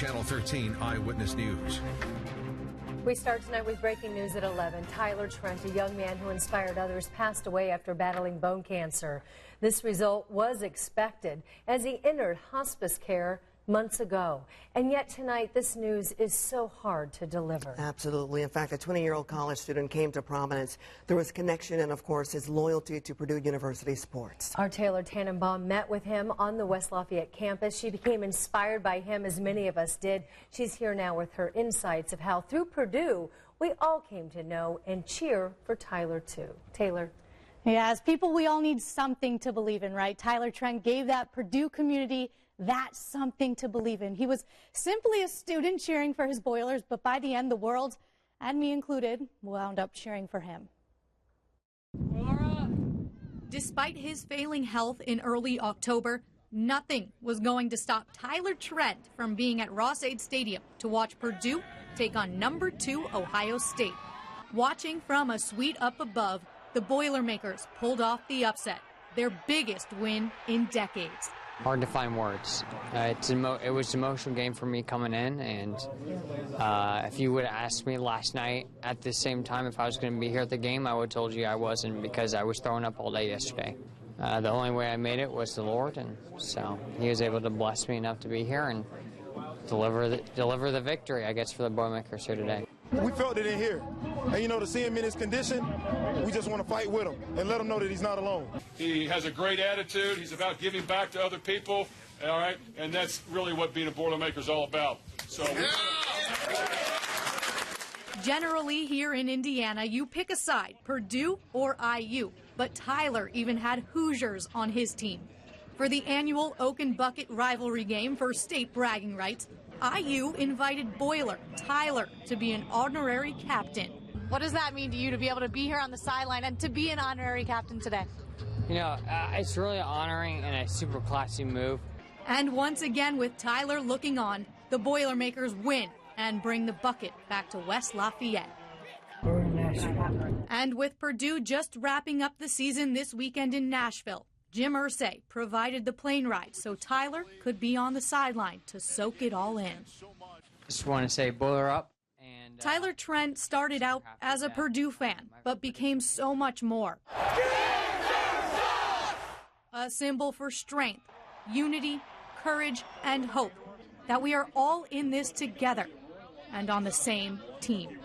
Channel 13 Eyewitness News. We start tonight with breaking news at 11. Tyler Trent, a young man who inspired others, passed away after battling bone cancer. This result was expected as he entered hospice care months ago. And yet tonight, this news is so hard to deliver. Absolutely. In fact, a 20-year-old college student came to prominence through his connection and, of course, his loyalty to Purdue University sports. Our Taylor Tannenbaum met with him on the West Lafayette campus. She became inspired by him, as many of us did. She's here now with her insights of how, through Purdue, we all came to know and cheer for Tyler, too. Taylor. Yeah, as people, we all need something to believe in, right? Tyler Trent gave that Purdue community that something to believe in. He was simply a student cheering for his Boilers, but by the end, the world, and me included, wound up cheering for him. Despite his failing health in early October, nothing was going to stop Tyler Trent from being at Ross-Ade Stadium to watch Purdue take on number 2 Ohio State. Watching from a suite up above, the Boilermakers pulled off the upset, their biggest win in decades. Hard to find words. It was an emotional game for me coming in, and if you would have asked me last night at the same time if I was going to be here at the game, I would have told you I wasn't, because I was throwing up all day yesterday. The only way I made it was the Lord, and so He was able to bless me enough to be here and deliver the victory, I guess, for the Boilermakers here today. We felt it in here. And, you know, to see him in his condition, we just want to fight with him and let him know that he's not alone. He has a great attitude. He's about giving back to other people, all right? And that's really what being a Boilermaker is all about. So. Generally, here in Indiana, you pick a side, Purdue or IU. But Tyler even had Hoosiers on his team. For the annual Oak and Bucket rivalry game for state bragging rights, IU invited Boiler Tyler to be an honorary captain. What does that mean to you to be able to be here on the sideline and to be an honorary captain today? You know, it's really honoring and a super classy move. And once again, with Tyler looking on, the Boilermakers win and bring the bucket back to West Lafayette. And with Purdue just wrapping up the season this weekend in Nashville, Jim Irsay provided the plane ride so Tyler could be on the sideline to soak it all in. Just want to say Boiler up. And Tyler Trent started out as a Purdue fan, but became so much more. A symbol for strength, unity, courage, and hope, that we are all in this together and on the same team.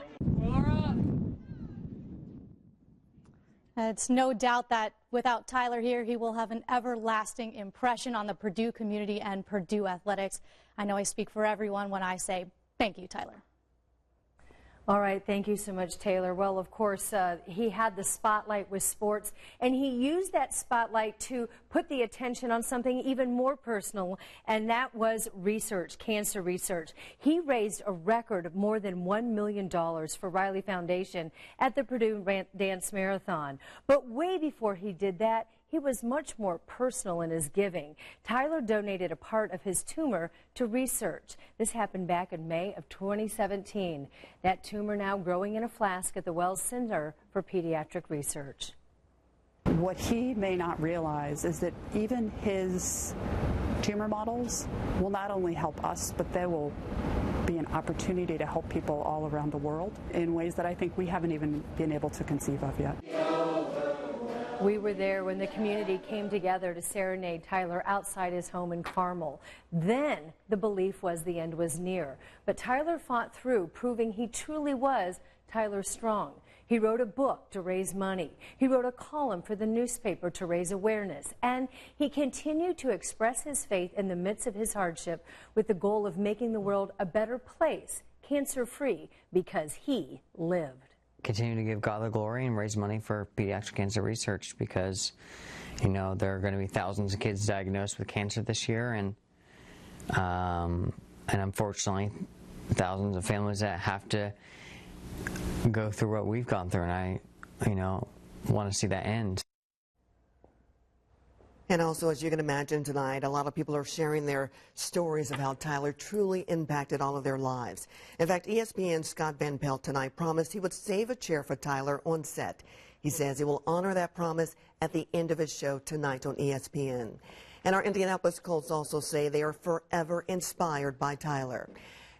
It's no doubt that without Tyler here, he will have an everlasting impression on the Purdue community and Purdue athletics. I know I speak for everyone when I say thank you, Tyler. All right, thank you so much, Taylor. Well, of course, he had the spotlight with sports, and he used that spotlight to put the attention on something even more personal, and that was research, cancer research. He raised a record of more than $1 million for Riley Foundation at the Purdue Dance Marathon. But way before he did that, he was much more personal in his giving. Tyler donated a part of his tumor to research. This happened back in May of 2017. That tumor now growing in a flask at the Wells Center for Pediatric Research. What he may not realize is that even his tumor models will not only help us, but they will be an opportunity to help people all around the world in ways that I think we haven't even been able to conceive of yet. We were there when the community came together to serenade Tyler outside his home in Carmel. Then the belief was the end was near. But Tyler fought through, proving he truly was Tyler Strong. He wrote a book to raise money. He wrote a column for the newspaper to raise awareness. And he continued to express his faith in the midst of his hardship with the goal of making the world a better place, cancer-free, because he lived. Continue to give God the glory and raise money for pediatric cancer research, because, you know, there are going to be thousands of kids diagnosed with cancer this year, and unfortunately thousands of families that have to go through what we've gone through, and I, you know, want to see that end. And also, as you can imagine tonight, a lot of people are sharing their stories of how Tyler truly impacted all of their lives. In fact, ESPN's Scott Van Pelt tonight promised he would save a chair for Tyler on set. He says he will honor that promise at the end of his show tonight on ESPN. And our Indianapolis Colts also say they are forever inspired by Tyler.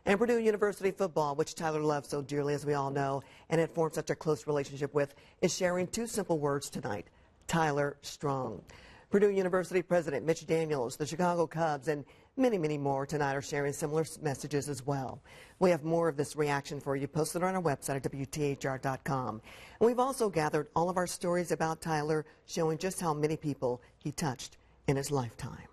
And Purdue University football, which Tyler loves so dearly, as we all know, and had formed such a close relationship with, is sharing two simple words tonight: Tyler Strong. Purdue University President Mitch Daniels, the Chicago Cubs, and many, many more tonight are sharing similar messages as well. We have more of this reaction for you posted on our website at WTHR.com. And we've also gathered all of our stories about Tyler, showing just how many people he touched in his lifetime.